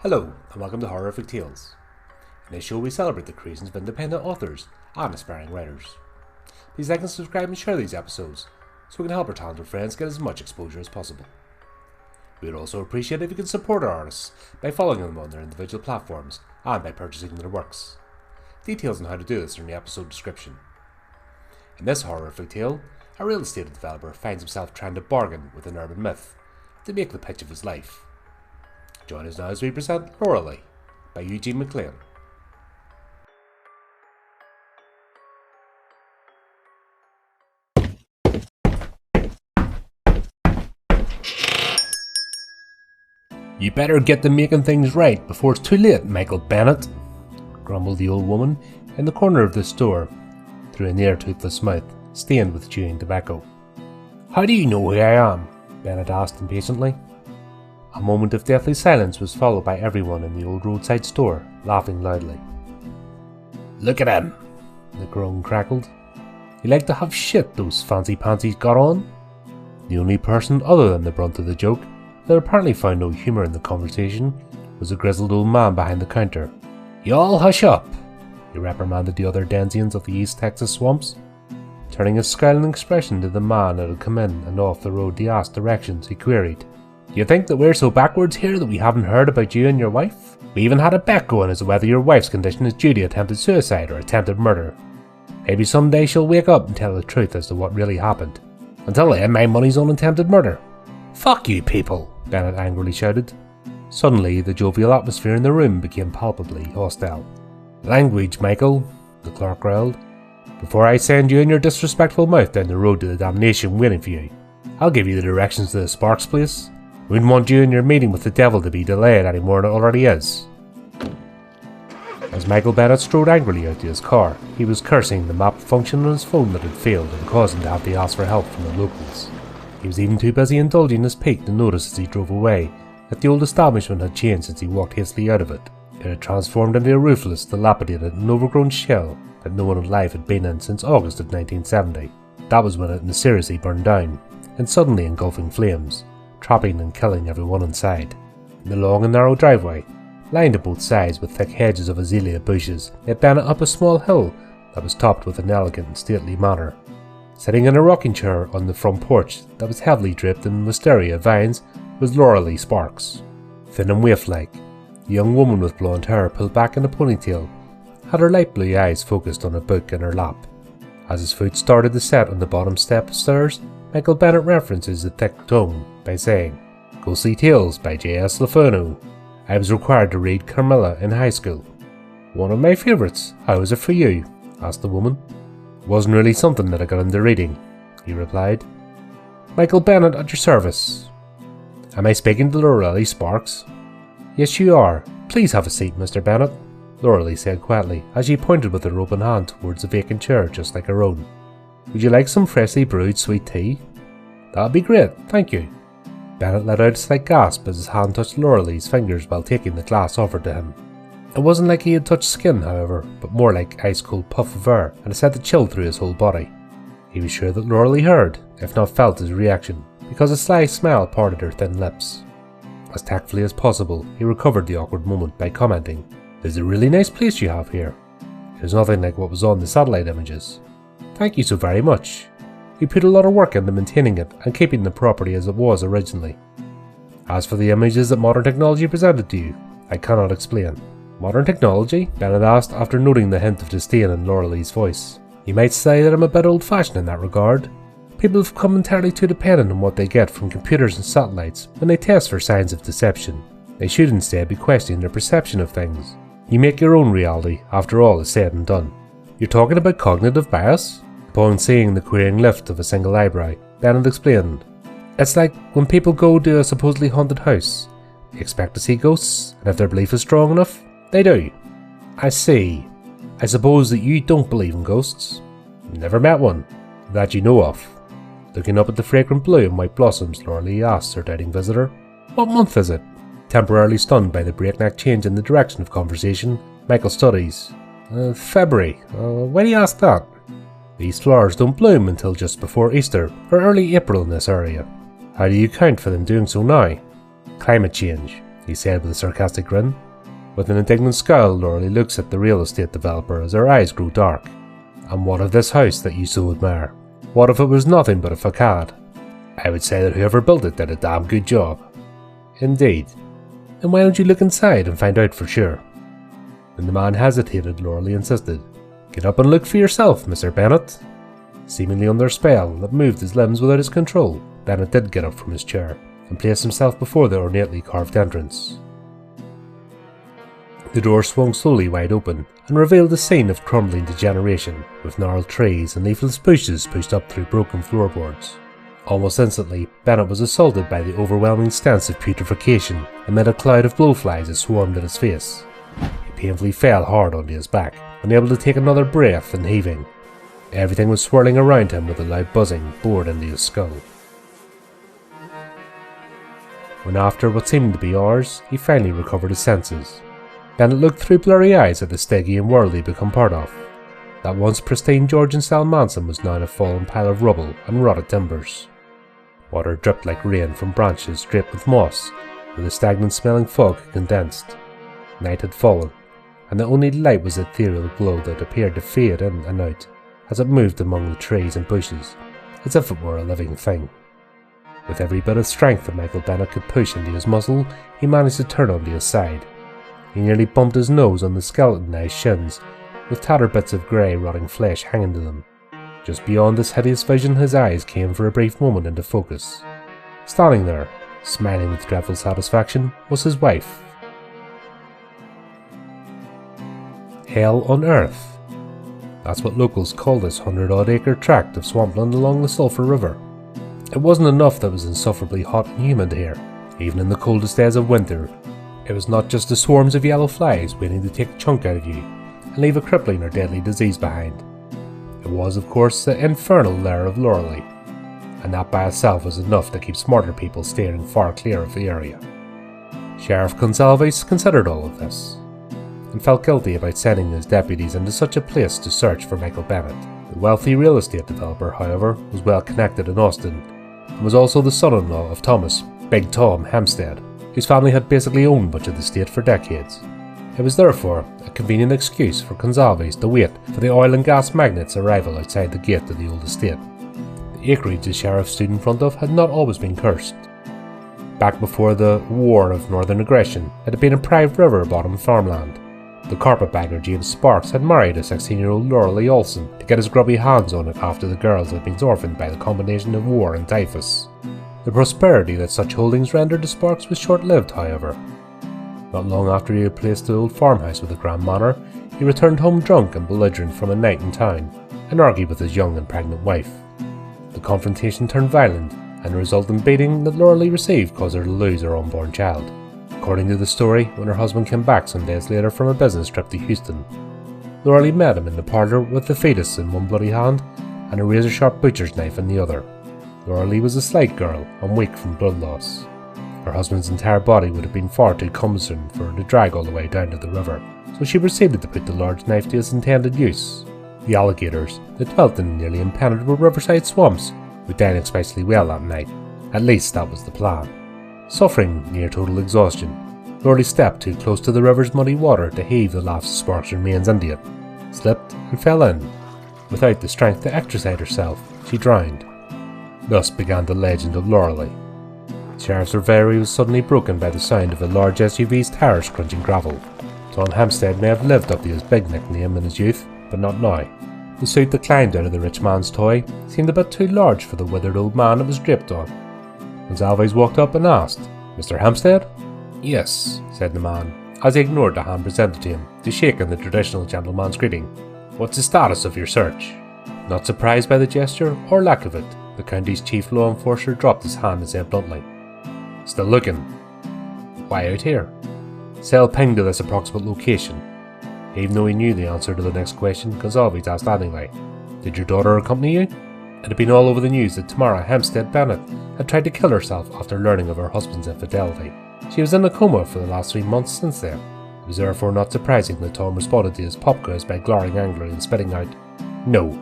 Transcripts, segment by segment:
Hello, and welcome to Horrific Tales. In this show we celebrate the creations of independent authors and aspiring writers. Please like and subscribe and share these episodes so we can help our talented friends get as much exposure as possible. We would also appreciate it if you could support our artists by following them on their individual platforms and by purchasing their works. Details on how to do this are in the episode description. In this horrific tale, a real estate developer finds himself trying to bargain with an urban myth to make the pitch of his life. Join us now as we present Loreley by Eugene McClean. "You better get to making things right before it's too late, Michael Bennett," grumbled the old woman in the corner of the store, through a near toothless mouth stained with chewing tobacco. "How do you know who I am?" Bennett asked impatiently. A moment of deathly silence was followed by everyone in the old roadside store laughing loudly. "Look at him," the crone crackled. "You like to have shit those fancy pantsies got on?" The only person other than the brunt of the joke that apparently found no humour in the conversation was a grizzled old man behind the counter. "You all hush up," he reprimanded the other denizens of the East Texas swamps. Turning a scowling expression to the man that had come in and off the road to ask directions, he queried, "Do you think that we're so backwards here that we haven't heard about you and your wife? We even had a bet going as to whether your wife's condition is due to attempted suicide or attempted murder. Maybe someday she'll wake up and tell the truth as to what really happened. Until then, my money's on attempted murder." "Fuck you people," Bennett angrily shouted. Suddenly, the jovial atmosphere in the room became palpably hostile. "Language, Michael," the clerk growled. "Before I send you and your disrespectful mouth down the road to the damnation waiting for you, I'll give you the directions to the Sparks place. Wouldn't want you and your meeting with the devil to be delayed any more than it already is." As Michael Bennett strode angrily out to his car, he was cursing the map function on his phone that had failed and caused him to have to ask for help from the locals. He was even too busy indulging his pique to notice as he drove away that the old establishment had changed since he walked hastily out of it. It had transformed into a roofless, dilapidated and overgrown shell that no one alive had been in since August of 1970. That was when it mysteriously burned down, and suddenly engulfing flames, trapping and killing everyone inside. The long and narrow driveway, lined on both sides with thick hedges of azalea bushes, led Bennett up a small hill that was topped with an elegant and stately manor. Sitting in a rocking chair on the front porch that was heavily draped in wisteria vines was Loreley Sparks. Thin and waif-like, the young woman with blonde hair pulled back in a ponytail had her light blue eyes focused on a book in her lap. As his foot started to set on the bottom step of stairs, Michael Bennett references the thick tome by saying, "Ghostly Tales by J.S. Lafano. I was required to read Carmilla in high school." "One of my favourites. How was it for you?" asked the woman. "It wasn't really something that I got into reading," he replied. "Michael Bennett at your service." "Am I speaking to Loreley Sparks?" "Yes, you are. Please have a seat, Mr. Bennett," Loreley said quietly as she pointed with her open hand towards a vacant chair just like her own. "Would you like some freshly brewed sweet tea?" "That'd be great, thank you." Bennett let out a slight gasp as his hand touched Loreley's fingers while taking the glass offered to him. It wasn't like he had touched skin, however, but more like ice-cold puff of air, and it sent a chill through his whole body. He was sure that Loreley heard, if not felt his reaction, because a sly smile parted her thin lips. As tactfully as possible, he recovered the awkward moment by commenting, "It's a really nice place you have here. It is nothing like what was on the satellite images." "Thank you so very much. We put a lot of work into maintaining it and keeping the property as it was originally. As for the images that modern technology presented to you, I cannot explain." "Modern technology?" Bennett asked after noting the hint of disdain in Loreley's voice. "You might say that I'm a bit old-fashioned in that regard. People have become entirely too dependent on what they get from computers and satellites when they test for signs of deception. They should instead be questioning their perception of things. You make your own reality after all is said and done." "You're talking about cognitive bias?" Upon seeing the querying lift of a single eyebrow, Bennett explained, "It's like when people go to a supposedly haunted house. They expect to see ghosts, and if their belief is strong enough, they do." "I see. I suppose that you don't believe in ghosts?" "Never met one, that you know of." Looking up at the fragrant blue and white blossoms, Loreley asked her doubting visitor, "What month is it?" Temporarily stunned by the breakneck change in the direction of conversation, Michael studies. February. Why do you ask that?" "These flowers don't bloom until just before Easter or early April in this area." "How do you account for them doing so now?" "Climate change. he said with a sarcastic grin. With an indignant scowl, Loreley looks at the real estate developer as her eyes grow dark. And what of this house that you so admire? What if it was nothing but a facade? I would say that whoever built it did a damn good job. Indeed. Then why don't you look inside and find out for sure? When the man hesitated, Loreley insisted. Get up and look for yourself, Mr. Bennett. Seemingly under a spell that moved his limbs without his control, Bennett did get up from his chair and placed himself before the ornately carved entrance. The door swung slowly wide open and revealed a scene of crumbling degeneration, with gnarled trees and leafless bushes pushed up through broken floorboards. Almost instantly, Bennett was assaulted by the overwhelming stench of putrefaction amid a cloud of blowflies that swarmed at his face. He painfully fell hard onto his back, unable to take another breath and heaving. Everything was swirling around him with a loud buzzing bored into his skull. When after what seemed to be hours, he finally recovered his senses, Bennett looked through blurry eyes at the Stygian world he'd become part of. That once pristine Georgian-style mansion was now a fallen pile of rubble and rotted timbers. Water dripped like rain from branches draped with moss, where the stagnant-smelling fog had condensed. Night had fallen, and the only light was the ethereal glow that appeared to fade in and out as it moved among the trees and bushes, as if it were a living thing. With every bit of strength that Michael Bennett could push into his muscle, he managed to turn onto his side. He nearly bumped his nose on the skeletonized shins, with tattered bits of grey rotting flesh hanging to them. Just beyond this hideous vision, his eyes came for a brief moment into focus. Standing there, smiling with dreadful satisfaction, was his wife. Hell on earth. That's what locals call this 100-odd-acre tract of swampland along the Sulphur River. It wasn't enough that it was insufferably hot and humid here. Even in the coldest days of winter, it was not just the swarms of yellow flies waiting to take a chunk out of you and leave a crippling or deadly disease behind. It was, of course, the infernal lair of Loreley, and that by itself was enough to keep smarter people steering far clear of the area. Sheriff Gonsalves considered all of this, and felt guilty about sending his deputies into such a place to search for Michael Bennett. The wealthy real estate developer, however, was well connected in Austin, and was also the son-in-law of Thomas, Big Tom Hempstead, whose family had basically owned much of the state for decades. It was therefore a convenient excuse for Gonsalves to wait for the oil and gas magnate's arrival outside the gate of the old estate. The acreage the sheriff stood in front of had not always been cursed. Back before the War of Northern Aggression, it had been a private river-bottom farmland. The carpetbagger James Sparks had married a 16-year-old Loreley Olsen to get his grubby hands on it after the girls had been orphaned by the combination of war and typhus. The prosperity that such holdings rendered to Sparks was short-lived, however. Not long after he had placed the old farmhouse with a grand manor, he returned home drunk and belligerent from a night in town, and argued with his young and pregnant wife. The confrontation turned violent, and the resultant beating that Loreley received caused her to lose her unborn child. According to the story, when her husband came back some days later from a business trip to Houston, Loreley met him in the parlour with the fetus in one bloody hand and a razor-sharp butcher's knife in the other. Loreley was a slight girl and weak from blood loss. Her husband's entire body would have been far too cumbersome for her to drag all the way down to the river, so she proceeded to put the large knife to its intended use. The alligators that dwelt in nearly impenetrable riverside swamps would dine especially well that night. At least that was the plan. Suffering near total exhaustion, Loreley stepped too close to the river's muddy water to heave the last Sparks' remains into it, slipped and fell in. Without the strength to extricate herself, she drowned. Thus began the legend of Loreley. The sheriff's reverie was suddenly broken by the sound of a large SUV's tires crunching gravel. Tom Hempstead may have lived up to his big nickname in his youth, but not now. The suit that climbed out of the rich man's toy seemed a bit too large for the withered old man it was draped on. Gonsalves walked up and asked, "Mr. Hempstead?" "Yes," said the man, as he ignored the hand presented to him to shake in the traditional gentleman's greeting. "What's the status of your search?" Not surprised by the gesture, or lack of it, the county's chief law enforcer dropped his hand and said bluntly, "Still looking." "Why out here?" Sale pinged to this approximate location. Even though he knew the answer to the next question, Gonsalves asked anyway, "Did your daughter accompany you?" It had been all over the news that Tamara Hempstead Bennett had tried to kill herself after learning of her husband's infidelity. She was in a coma for the last 3 months since then. It was therefore not surprising that Tom responded to his pop quiz by glaring angrily and spitting out, "No."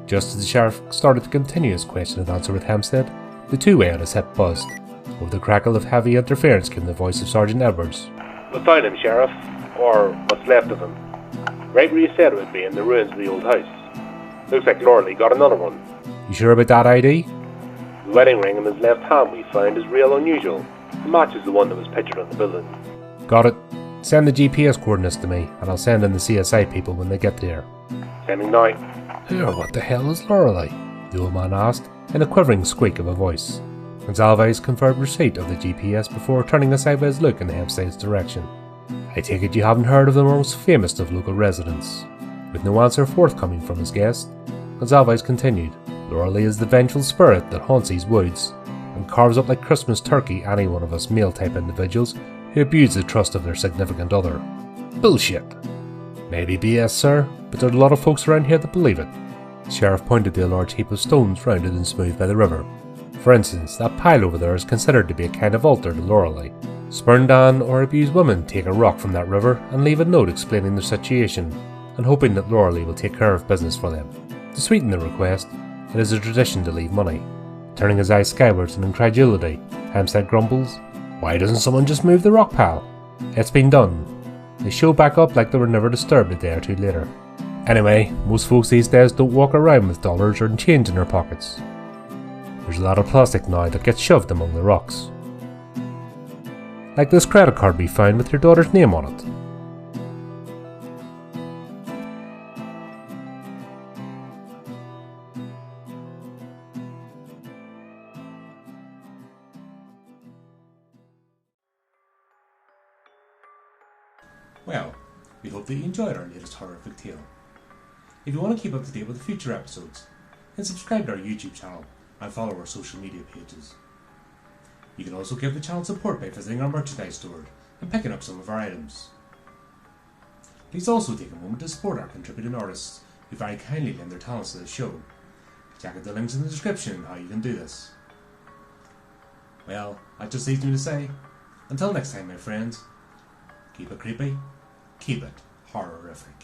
Just as the sheriff started to continue his question and answer with Hempstead, the two-way on his hip buzzed, Over the crackle of heavy interference came the voice of Sergeant Edwards. We found him, Sheriff, or what's left of him. Right where you said it would be, in the ruins of the old house. Looks like Loreley got another one. You sure about that ID? The wedding ring in his left hand we found is real unusual. It matches the one that was pictured on the building. Got it. Send the GPS coordinates to me, and I'll send in the CSI people when they get there. Sending now. Here, what the hell is Loreley? The old man asked, in a quivering squeak of a voice. Gonsalves confirmed receipt of the GPS before turning a sideways look in Hampstead's direction. I take it you haven't heard of the most famous of local residents. With no answer forthcoming from his guest, Gonsalves continued. Loreley is the vengeful spirit that haunts these woods, and carves up like Christmas turkey any one of us male-type individuals who abuse the trust of their significant other. Bullshit. Maybe BS, sir, but there are a lot of folks around here that believe it. The sheriff pointed to a large heap of stones rounded and smooth by the river. For instance, that pile over there is considered to be a kind of altar to Loreley. Spurned on or abused women take a rock from that river and leave a note explaining their situation, and hoping that Loreley will take care of business for them. To sweeten the request, it is a tradition to leave money. Turning his eyes skywards in incredulity, Hampstead grumbles, "Why doesn't someone just move the rock pile?" It's been done. They show back up like they were never disturbed a day or two later. Anyway, most folks these days don't walk around with dollars or change in their pockets. There's a lot of plastic now that gets shoved among the rocks. Like this credit card we found with your daughter's name on it. Well, we hope that you enjoyed our latest horrific tale. If you want to keep up to date with the future episodes, then subscribe to our YouTube channel and follow our social media pages. You can also give the channel support by visiting our merchandise store and picking up some of our items. Please also take a moment to support our contributing artists who very kindly lend their talents to the show. Check out the links in the description on how you can do this. Well, that just leaves me to say, until next time my friends, keep it creepy, keep it horrorific.